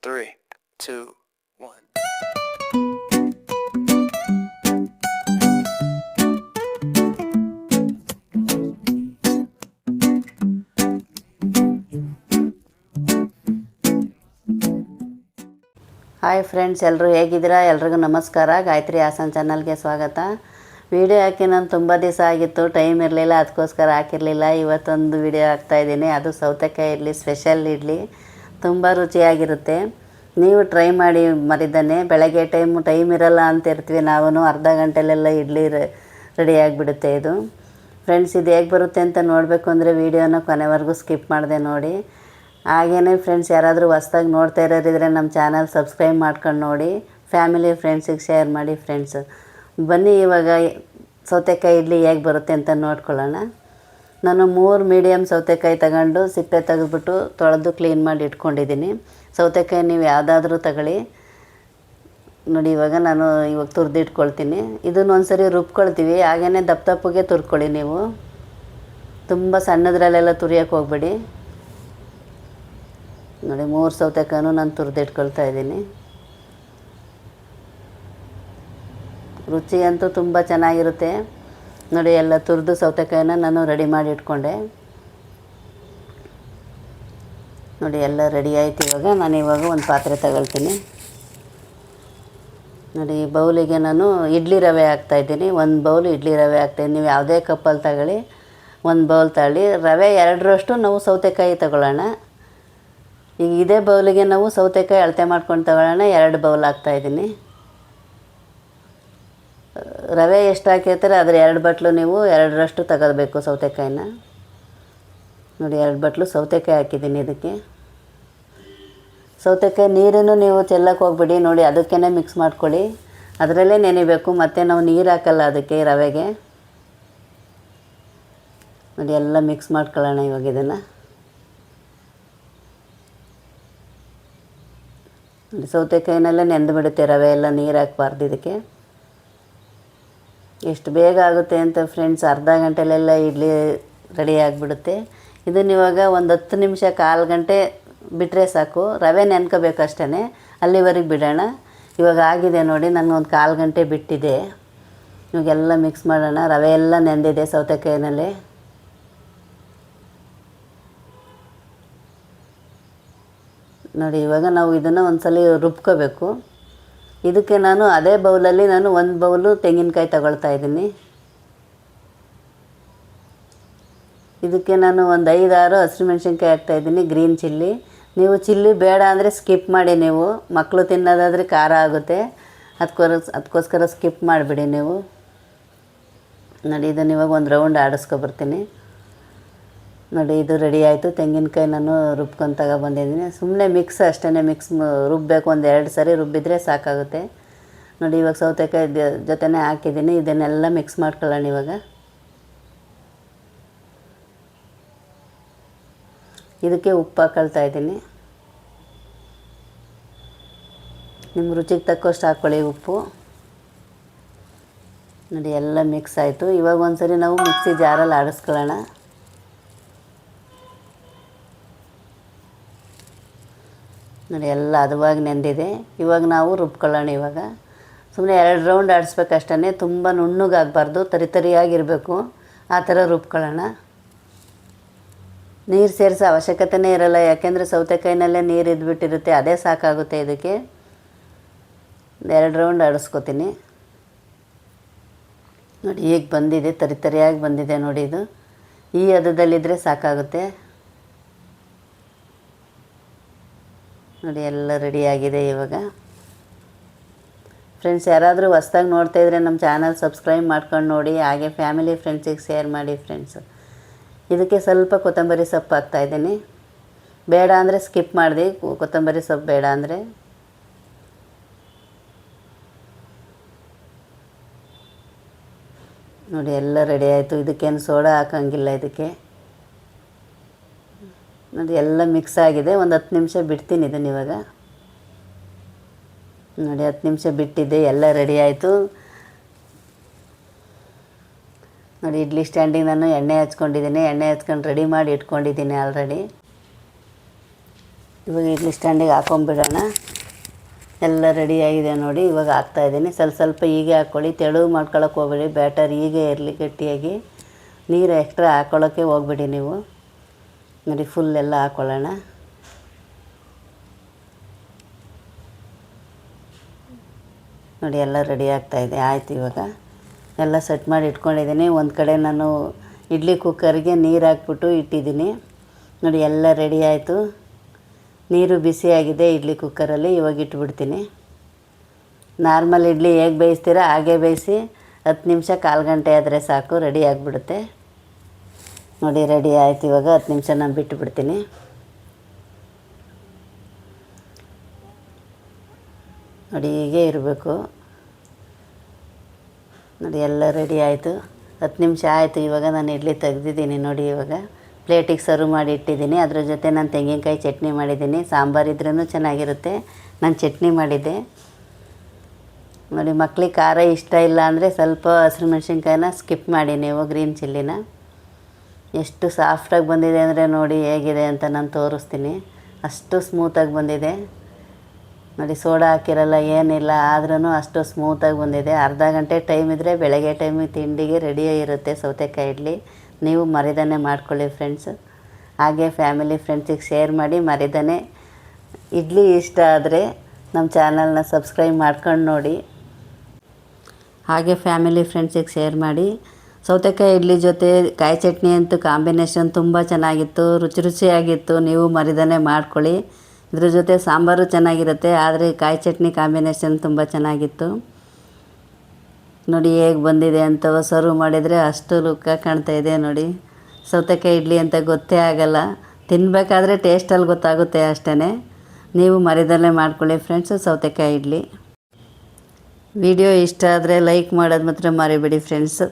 3, 2, 1. Hi friends, ಎಲ್ಲರೂ ಹೇಗಿದ್ದೀರಾ? ಎಲ್ರಿಗೂ ನಮಸ್ಕಾರ. ಗಾಯತ್ರಿ ಹಾಸನ್ ಚಾನಲ್ಗೆ ಸ್ವಾಗತ. ವಿಡಿಯೋ ಹಾಕಿ ನಾನು ತುಂಬ ದಿವಸ ಆಗಿತ್ತು, ಟೈಮ್ ಇರಲಿಲ್ಲ, ಅದಕ್ಕೋಸ್ಕರ ಹಾಕಿರಲಿಲ್ಲ. ಇವತ್ತೊಂದು ವಿಡಿಯೋ ಹಾಕ್ತಾಯಿದ್ದೀನಿ. ಅದು ಸೌತೆಕಾಯಿ ಇಡ್ಲಿ, ಸ್ಪೆಷಲ್ ಇಡ್ಲಿ, ತುಂಬ ರುಚಿಯಾಗಿರುತ್ತೆ. ನೀವು ಟ್ರೈ ಮಾಡಿ ಮರಿದಾನೆ. ಬೆಳಗ್ಗೆ ಟೈಮ್ ಇರಲ್ಲ ಅಂತ ಇರ್ತೀವಿ ನಾವು, ಅರ್ಧ ಗಂಟೆಲೆಲ್ಲ ಇಡ್ಲಿ ರೆಡಿಯಾಗಿಬಿಡುತ್ತೆ ಇದು. ಫ್ರೆಂಡ್ಸ್, ಇದು ಹೇಗೆ ಬರುತ್ತೆ ಅಂತ ನೋಡಬೇಕು ಅಂದರೆ ವೀಡಿಯೋನ ಕೊನೆವರೆಗೂ ಸ್ಕಿಪ್ ಮಾಡಿದೆ ನೋಡಿ. ಹಾಗೆಯೇ ಫ್ರೆಂಡ್ಸ್, ಯಾರಾದರೂ ಹೊಸ್ದಾಗಿ ನೋಡ್ತಾ ಇರೋರಿದ್ರೆ ನಮ್ಮ ಚಾನಲ್ ಸಬ್ಸ್ಕ್ರೈಬ್ ಮಾಡ್ಕೊಂಡು ನೋಡಿ, ಫ್ಯಾಮಿಲಿ ಫ್ರೆಂಡ್ಸಿಗೆ ಶೇರ್ ಮಾಡಿ. ಫ್ರೆಂಡ್ಸ್ ಬನ್ನಿ, ಇವಾಗ ಸೌತೆಕಾಯಿ ಇಡ್ಲಿ ಹೇಗೆ ಬರುತ್ತೆ ಅಂತ ನೋಡ್ಕೊಳ್ಳೋಣ. ನಾನು 3 ಮೀಡಿಯಮ್ ಸೌತೆಕಾಯಿ ತಗೊಂಡು ಸಿಪ್ಪೆ ತೆಗೆದ್ಬಿಟ್ಟು ತೊಳೆದು ಕ್ಲೀನ್ ಮಾಡಿ ಇಟ್ಕೊಂಡಿದ್ದೀನಿ. ಸೌತೆಕಾಯಿ ನೀವು ಯಾವುದಾದ್ರೂ ತಗೊಳ್ಳಿ ನೋಡಿ. ನಾನು ತುರಿದಿಟ್ಕೊಳ್ತೀನಿ. ಇದನ್ನು ಒಂದ್ಸರಿ ರುಬ್ಕೊಳ್ತೀವಿ, ಹಾಗೆಯೇ ದಪ್ಪಗೆ ತುರ್ಕೊಳ್ಳಿ. ನೀವು ತುಂಬ ಸಣ್ಣದ್ರಲ್ಲೆಲ್ಲ ತುರಿಯೋಕ್ಕೆ ಹೋಗ್ಬೇಡಿ ನೋಡಿ. 3 ಸೌತೆಕಾಯಿನೂ ನಾನು ತುರಿದಿಟ್ಕೊಳ್ತಾ ಇದ್ದೀನಿ. ರುಚಿ ಅಂತೂ ತುಂಬ ಚೆನ್ನಾಗಿರುತ್ತೆ ನೋಡಿ. ಎಲ್ಲ ತುರಿದು ಸೌತೆಕಾಯಿನ ನಾನು ರೆಡಿ ಮಾಡಿ ಇಟ್ಕೊಂಡೆ ನೋಡಿ. ಎಲ್ಲ ರೆಡಿ ಆಯ್ತು. ಇವಾಗ ಒಂದು ಪಾತ್ರೆ ತಗೊಳ್ತೀನಿ ನೋಡಿ. ಈ ಬೌಲಿಗೆ ನಾನು ಇಡ್ಲಿ ರವೆ ಹಾಕ್ತಾಯಿದ್ದೀನಿ. 1 ಬೌಲ್ ಇಡ್ಲಿ ರವೆ ಹಾಕ್ತಾಯಿದ್ದೀನಿ. ನೀವು ಯಾವುದೇ ಕಪ್ಪಲ್ಲಿ ತಗೊಳ್ಳಿ, 1 ಬೌಲ್ ತಗೊಳ್ಳಿ. ರವೆ 2ರಷ್ಟು ನಾವು ಸೌತೆಕಾಯಿ ತಗೊಳ್ಳೋಣ. ಈಗ ಇದೇ ಬೌಲಿಗೆ ನಾವು ಸೌತೆಕಾಯಿ ಅಳತೆ ಮಾಡ್ಕೊಂಡು ತಗೊಳ್ಳೋಣ. 2 ಬೌಲ್ ಹಾಕ್ತಾಯಿದ್ದೀನಿ. ರವೆ ಎಷ್ಟು ಹಾಕಿರ್ತಾರೆ ಅದರ 2 ಬಟ್ಲು ನೀವು 2ರಷ್ಟು ತಗೋಬೇಕು ಸೌತೆಕಾಯಿನ ನೋಡಿ. 2 ಬಟ್ಲು ಸೌತೆಕಾಯಿ ಹಾಕಿದ್ದೀನಿ ಇದಕ್ಕೆ. ಸೌತೆಕಾಯಿ ನೀರನ್ನು ನೀವು ಚೆಲ್ಲಕ್ಕೆ ಹೋಗ್ಬಿಡಿ ನೋಡಿ, ಅದಕ್ಕೇ ಮಿಕ್ಸ್ ಮಾಡ್ಕೊಳ್ಳಿ. ಅದರಲ್ಲೇ ನೆನಿಬೇಕು, ಮತ್ತು ನಾವು ನೀರು ಹಾಕಲ್ಲ ಅದಕ್ಕೆ, ರವೆಗೆ ನೋಡಿ. ಎಲ್ಲ ಮಿಕ್ಸ್ ಮಾಡ್ಕೊಳ್ಳೋಣ ಇವಾಗ ಇದನ್ನು ನೋಡಿ. ಸೌತೆಕಾಯಿನೆಲ್ಲ ನೆಂದು ಬಿಡುತ್ತೆ, ರವೆ ಎಲ್ಲ ನೀರು ಹಾಕಬಾರ್ದು ಇದಕ್ಕೆ. ಎಷ್ಟು ಬೇಗ ಆಗುತ್ತೆ ಅಂತ ಫ್ರೆಂಡ್ಸ್, ಅರ್ಧ ಗಂಟೆಲೆಲ್ಲ ಇಡ್ಲಿ ರೆಡಿ ಆಗಿಬಿಡುತ್ತೆ. ಇದನ್ನು ಇವಾಗ ಒಂದು 10 ನಿಮಿಷ, 1/4 ಗಂಟೆ ಬಿಟ್ಟರೆ ಸಾಕು. ರವೆ ನೆನ್ಕೋಬೇಕು ಅಷ್ಟೇ, ಅಲ್ಲಿವರೆಗೆ ಬಿಡೋಣ. ಇವಾಗ ಆಗಿದೆ ನೋಡಿ, ನಾನು ಒಂದು 1/4 ಗಂಟೆ ಬಿಟ್ಟಿದೆ. ಇವಾಗೆಲ್ಲ ಮಿಕ್ಸ್ ಮಾಡೋಣ. ರವೆ ಎಲ್ಲ ನೆಂದಿದೆ ಸೌತೆಕಾಯಿನಲ್ಲಿ ನೋಡಿ. ಇವಾಗ ನಾವು ಇದನ್ನು ಒಂದು ಸಲ ರುಬ್ಕೋಬೇಕು. ಇದಕ್ಕೆ ನಾನು ಅದೇ ಬೌಲಲ್ಲಿ 1 ಬೌಲು ತೆಂಗಿನಕಾಯಿ ತಗೊಳ್ತಾ ಇದ್ದೀನಿ. ಇದಕ್ಕೆ ನಾನು ಒಂದು 5-6 ಹಸಿಮೆಣ್ಸಿನ್ಕಾಯಿ ಹಾಕ್ತಾಯಿದ್ದೀನಿ, ಗ್ರೀನ್ ಚಿಲ್ಲಿ. ನೀವು ಚಿಲ್ಲಿ ಬೇಡ ಅಂದರೆ ಸ್ಕಿಪ್ ಮಾಡಿ. ನೀವು ಮಕ್ಕಳು ತಿನ್ನೋದಾದರೆ ಖಾರ ಆಗುತ್ತೆ, ಅದಕ್ಕೋಸ್ಕರ ಸ್ಕಿಪ್ ಮಾಡಿಬಿಡಿ ನೀವು ನೋಡಿ. ಇದನ್ನು ಇವಾಗ ಒಂದು ರೌಂಡ್ ಆಡಿಸ್ಕೊಬರ್ತೀನಿ ನೋಡಿ. ಇದು ರೆಡಿ ಆಯಿತು. ತೆಂಗಿನಕಾಯಿ ನಾನು ರುಬ್ಕೊಂಡು ತಗೊಬಂದಿದ್ದೀನಿ. ಸುಮ್ಮನೆ ಮಿಕ್ಸ್ ಅಷ್ಟೇ, ರುಬ್ಬಬೇಕು. ಒಂದು 2 ಸರಿ ರುಬ್ಬಿದರೆ ಸಾಕಾಗುತ್ತೆ ನೋಡಿ. ಇವಾಗ ಸೌತೆಕಾಯಿ ಜೊತೆನೇ ಹಾಕಿದ್ದೀನಿ. ಇದನ್ನೆಲ್ಲ ಮಿಕ್ಸ್ ಮಾಡ್ಕೊಳ್ಳೋಣ. ಇವಾಗ ಇದಕ್ಕೆ ಉಪ್ಪು ಹಾಕೊಳ್ತಾ ಇದ್ದೀನಿ. ನಿಮ್ಮ ರುಚಿಗೆ ತಕ್ಕಷ್ಟು ಹಾಕ್ಕೊಳ್ಳಿ ಉಪ್ಪು ನೋಡಿ. ಎಲ್ಲ ಮಿಕ್ಸ್ ಆಯಿತು. ಇವಾಗ ಒಂದು ಸರಿ ನಾವು ಮಿಕ್ಸಿ ಜಾರಲ್ಲಿ ಆಡಿಸ್ಕೊಳ್ಳೋಣ ನೋಡಿ. ಎಲ್ಲ ಹದವಾಗಿ ನೆಂದಿದೆ. ಇವಾಗ ನಾವು ರುಬ್ಕೊಳ್ಳೋಣ. ಇವಾಗ ಸುಮ್ಮನೆ 2 ರೌಂಡ್ ಆಡಿಸ್ಬೇಕಷ್ಟೇ, ತುಂಬ ನುಣ್ಣಗಾಗಬಾರ್ದು, ತರಿಯಾಗಿರಬೇಕು, ಆ ಥರ ರುಬ್ಕೊಳ್ಳೋಣ. ನೀರು ಸೇರಿಸೋ ಅವಶ್ಯಕತೆಯೇ ಇರಲ್ಲ, ಯಾಕೆಂದರೆ ಸೌತೆಕಾಯಿನಲ್ಲೇ ನೀರು ಇದ್ಬಿಟ್ಟಿರುತ್ತೆ, ಅದೇ ಸಾಕಾಗುತ್ತೆ ಇದಕ್ಕೆ. 2 ರೌಂಡ್ ಆಡಿಸ್ಕೊತೀನಿ ನೋಡಿ. ಈಗ ಬಂದಿದೆ, ತರಿಯಾಗಿ ಬಂದಿದೆ ನೋಡಿ. ಇದು ಈ ಹದದಲ್ಲಿದ್ದರೆ ಸಾಕಾಗುತ್ತೆ ನೋಡಿ. ಎಲ್ಲ ರೆಡಿಯಾಗಿದೆ ಇವಾಗ. ಫ್ರೆಂಡ್ಸ್, ಯಾರಾದರೂ ಹೊಸ್ದಾಗಿ ನೋಡ್ತಾಯಿದ್ರೆ ನಮ್ಮ ಚಾನಲ್ ಸಬ್ಸ್ಕ್ರೈಬ್ ಮಾಡ್ಕೊಂಡು ನೋಡಿ, ಹಾಗೆ ಫ್ಯಾಮಿಲಿ ಫ್ರೆಂಡ್ಸಿಗೆ ಶೇರ್ ಮಾಡಿ. ಫ್ರೆಂಡ್ಸ್, ಇದಕ್ಕೆ ಸ್ವಲ್ಪ ಕೊತ್ತಂಬರಿ ಸೊಪ್ಪು ಹಾಕ್ತಾಯಿದ್ದೀನಿ. ಬೇಡ ಅಂದರೆ ಸ್ಕಿಪ್ ಮಾಡಿದೆ, ಕೊತ್ತಂಬರಿ ಸೊಪ್ಪು ಬೇಡ ಅಂದರೆ ನೋಡಿ. ಎಲ್ಲ ರೆಡಿ ಆಯಿತು. ಇದಕ್ಕೇನು ಸೋಡಾ ಹಾಕೋಂಗಿಲ್ಲ ಇದಕ್ಕೆ ನೋಡಿ. ಎಲ್ಲ ಮಿಕ್ಸ್ ಆಗಿದೆ. ಒಂದು 10 ನಿಮಿಷ ಬಿಡ್ತೀನಿ ಇದನ್ನು ಇವಾಗ ನೋಡಿ. 10 ನಿಮಿಷ ಬಿಟ್ಟಿದ್ದೆ, ಎಲ್ಲ ರೆಡಿ ಆಯಿತು ನೋಡಿ. ಇಡ್ಲಿ ಸ್ಟ್ಯಾಂಡಿಗೆ ನಾನು ಎಣ್ಣೆ ಹಚ್ಕೊಂಡಿದ್ದೀನಿ. ಎಣ್ಣೆ ಹಚ್ಕೊಂಡು ರೆಡಿ ಮಾಡಿ ಇಟ್ಕೊಂಡಿದ್ದೀನಿ ಆಲ್ರೆಡಿ. ಇವಾಗ ಇಡ್ಲಿ ಸ್ಟ್ಯಾಂಡಿಗೆ ಹಾಕೊಂಬಿಡೋಣ. ಎಲ್ಲ ರೆಡಿಯಾಗಿದೆ ನೋಡಿ. ಇವಾಗ ಹಾಕ್ತಾಯಿದ್ದೀನಿ. ಸ್ವಲ್ಪ ಹೀಗೆ ಹಾಕ್ಕೊಳ್ಳಿ, ತೆಳು ಮಾಡ್ಕೊಳಕ್ಕೆ ಹೋಗ್ಬೇಡಿ. ಬ್ಯಾಟರ್ ಹೀಗೆ ಇರಲಿ ಗಟ್ಟಿಯಾಗಿ. ನೀರು ಎಕ್ಸ್ಟ್ರಾ ಹಾಕ್ಕೊಳ್ಳೋಕ್ಕೆ ಹೋಗ್ಬೇಡಿ ನೀವು. ನೋಡಿ ಫುಲ್ ಎಲ್ಲ ಹಾಕ್ಕೊಳ್ಳೋಣ. ನೋಡಿ ಎಲ್ಲ ರೆಡಿ ಆಗ್ತಾಯಿದೆ. ಆಯಿತು, ಇವಾಗ ಎಲ್ಲ ಸೆಟ್ ಮಾಡಿ ಇಟ್ಕೊಂಡಿದ್ದೀನಿ. ಒಂದು ಕಡೆ ನಾನು ಇಡ್ಲಿ ಕುಕ್ಕರ್ಗೆ ನೀರು ಹಾಕ್ಬಿಟ್ಟು ಇಟ್ಟಿದ್ದೀನಿ. ನೋಡಿ ಎಲ್ಲ ರೆಡಿ ಆಯಿತು. ನೀರು ಬಿಸಿಯಾಗಿದೆ ಇಡ್ಲಿ ಕುಕ್ಕರಲ್ಲಿ. ಇವಾಗ ಇಟ್ಬಿಡ್ತೀನಿ. ನಾರ್ಮಲ್ ಇಡ್ಲಿ ಹೇಗೆ ಬೇಯಿಸ್ತೀರ ಹಾಗೆ ಬೇಯಿಸಿ 10 ನಿಮಿಷ, ಕಾಲು ಗಂಟೆ ಆದರೆ ಸಾಕು, ರೆಡಿ ಆಗಿಬಿಡುತ್ತೆ. ನೋಡಿ ರೆಡಿ ಆಯಿತು. ಇವಾಗ 10 ನಿಮಿಷ ನಾನು ಬಿಟ್ಟುಬಿಡ್ತೀನಿ. ನೋಡಿ ಹೀಗೆ ಇರಬೇಕು. ನೋಡಿ ಎಲ್ಲ ರೆಡಿ ಆಯಿತು. 10 ನಿಮಿಷ ಆಯಿತು. ಇವಾಗ ನಾನು ಇಡ್ಲಿ ತೆಗ್ದಿದ್ದೀನಿ. ನೋಡಿ ಇವಾಗ ಪ್ಲೇಟಿಗೆ ಸರ್ವ್ ಮಾಡಿ ಇಟ್ಟಿದ್ದೀನಿ. ಅದ್ರ ಜೊತೆ ನಾನು ತೆಂಗಿನಕಾಯಿ ಚಟ್ನಿ ಮಾಡಿದ್ದೀನಿ. ಸಾಂಬಾರು ಇದ್ರೂ ಚೆನ್ನಾಗಿರುತ್ತೆ. ನಾನು ಚಟ್ನಿ ಮಾಡಿದ್ದೆ. ನೋಡಿ ಮಕ್ಳಿಗೆ ಖಾರ ಇಷ್ಟ ಇಲ್ಲ ಅಂದರೆ ಸ್ವಲ್ಪ ಹಸಿರು ಮೆಣಸಿನ್ಕಾಯಿನ ಸ್ಕಿಪ್ ಮಾಡಿ ನೀವು, ಗ್ರೀನ್ ಚಿಲ್ಲಿನ. ಎಷ್ಟು ಸಾಫ್ಟಾಗಿ ಬಂದಿದೆ ಅಂದರೆ ನೋಡಿ ಹೇಗಿದೆ ಅಂತ ನಾನು ತೋರಿಸ್ತೀನಿ. ಅಷ್ಟು ಸ್ಮೂತಾಗಿ ಬಂದಿದೆ. ನೋಡಿ ಸೋಡಾ ಹಾಕಿರಲ್ಲ, ಏನಿಲ್ಲ, ಆದ್ರೂ ಅಷ್ಟು ಸ್ಮೂತಾಗಿ ಬಂದಿದೆ. ಅರ್ಧ ಗಂಟೆ ಟೈಮ್ ಇದ್ದರೆ ಬೆಳಗ್ಗೆ ಟೈಮಿಗೆ ತಿಂಡಿಗೆ ರೆಡಿಯಾಗಿ ಇರುತ್ತೆ ಸೌತೆಕಾಯಿ ಇಡ್ಲಿ. ನೀವು ಮರಿದನೆ ಮಾಡ್ಕೊಳ್ಳಿ ಫ್ರೆಂಡ್ಸ್. ಹಾಗೆ ಫ್ಯಾಮಿಲಿ ಫ್ರೆಂಡ್ಸಿಗೆ ಶೇರ್ ಮಾಡಿ. ಮರಿದನೆ ಇಡ್ಲಿ ಇಷ್ಟ ಆದರೆ ನಮ್ಮ ಚಾನಲ್ನ ಸಬ್ಸ್ಕ್ರೈಬ್ ಮಾಡ್ಕೊಂಡು ನೋಡಿ. ಹಾಗೆ ಫ್ಯಾಮಿಲಿ ಫ್ರೆಂಡ್ಸಿಗೆ ಶೇರ್ ಮಾಡಿ. ಸೌತೆಕಾಯಿ ಇಡ್ಲಿ ಜೊತೆ ಕಾಯಿ ಚಟ್ನಿ ಅಂತೂ ಕಾಂಬಿನೇಷನ್ ತುಂಬ ಚೆನ್ನಾಗಿತ್ತು, ರುಚಿಯಾಗಿತ್ತು. ನೀವು ಮರಿದನೆ ಮಾಡ್ಕೊಳ್ಳಿ. ಇದ್ರ ಜೊತೆ ಸಾಂಬಾರು ಚೆನ್ನಾಗಿರುತ್ತೆ, ಆದರೆ ಕಾಯಿ ಚಟ್ನಿ ಕಾಂಬಿನೇಷನ್ ತುಂಬ ಚೆನ್ನಾಗಿತ್ತು. ನೋಡಿ ಹೇಗೆ ಬಂದಿದೆ ಅಂತ. ಸರ್ವ್ ಮಾಡಿದರೆ ಅಷ್ಟು ಲುಕ್ಕಾಗಿ ಕಾಣ್ತಾಯಿದೆ ನೋಡಿ. ಸೌತೆಕಾಯಿ ಇಡ್ಲಿ ಅಂತ ಗೊತ್ತೇ ಆಗಲ್ಲ. ತಿನ್ನಬೇಕಾದ್ರೆ ಟೇಸ್ಟಲ್ಲಿ ಗೊತ್ತಾಗುತ್ತೆ ಅಷ್ಟೇ. ನೀವು ಮರಿದಲ್ಲೇ ಮಾಡ್ಕೊಳ್ಳಿ ಫ್ರೆಂಡ್ಸು ಸೌತೆಕಾಯಿ ಇಡ್ಲಿ. ವಿಡಿಯೋ ಇಷ್ಟ ಆದರೆ ಲೈಕ್ ಮಾಡೋದು ಮಾತ್ರ ಮರಿಬೇಡಿ ಫ್ರೆಂಡ್ಸು.